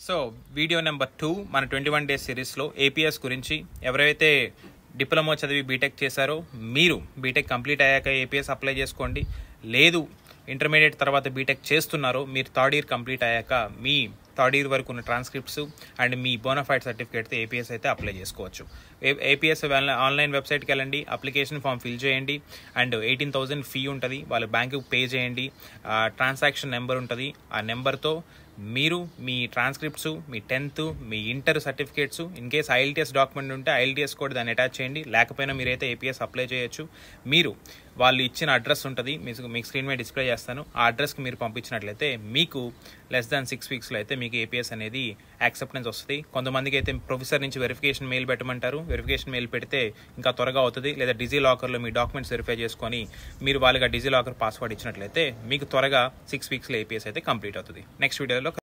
So video number 2 మన 21 days సిరీస్లో APS గురించి. ఎవరైతే డిప్లొమా చదివి బీటెక్ చేశారో మీరు బీటెక్ కంప్లీట్ అయ్యాక ఏపీఎస్ అప్లై చేసుకోండి. లేదు ఇంటర్మీడియట్ తర్వాత బీటెక్ చేస్తున్నారో మీరు థర్డ్ ఇయర్ కంప్లీట్ అయ్యాక మీ థర్డ్ ఇయర్ వరకు ఉన్న ట్రాన్స్క్రిప్ట్స్ అండ్ మీ బోనాఫైడ్ సర్టిఫికేట్తో ఏపీఎస్ అయితే అప్లై చేసుకోవచ్చు. ఏపీఎస్ ఆన్లైన్ వెబ్సైట్కి వెళ్ళండి, అప్లికేషన్ ఫామ్ ఫిల్ చేయండి అండ్ 18,000 ఫీ ఉంటుంది. వాళ్ళు బ్యాంకుకి పే చేయండి. ట్రాన్సాక్షన్ నెంబర్ ఉంటుంది. ఆ నెంబర్తో మీరు మీ ట్రాన్స్క్రిప్ట్స్, మీ 10th, మీ inter certificates, in case IELTS document ఉంటే ఐఎల్టీఎస్ కూడా దాన్ని అటాచ్ చేయండి. లేకపోయినా మీరైతే ఏపీఎస్ అప్లై చేయొచ్చు. మీరు వాళ్ళు ఇచ్చిన అడ్రస్ ఉంటుంది, మీకు స్క్రీన్ మీద డిస్ప్లే చేస్తాను. ఆ అడ్రస్కి మీరు పంపించినట్లయితే మీకు లెస్ దాన్ 6 వీక్స్లో అయితే మీకు ఏపీఎస్ అనేది యాక్సెప్టెన్స్ వస్తుంది. కొంతమందికి అయితే ప్రొఫెసర్ నుంచి వెరిఫికేషన్ మెయిల్ పెట్టమంటారు. వెరిఫికేషన్ మెయిల్ పెడితే ఇంకా త్వరగా అవుతుంది. లేదా డిజీ లాకర్లో మీ డాక్యుమెంట్స్ వెరిఫై చేసుకొని మీరు వాళ్ళకి డిజీ లాకర్ పాస్వర్డ్ ఇచ్చినట్లయితే మీకు త్వరగా 6 వీక్స్లో ఏపీఎస్ అయితే కంప్లీట్ అవుతుంది. నెక్స్ట్ వీడియోలో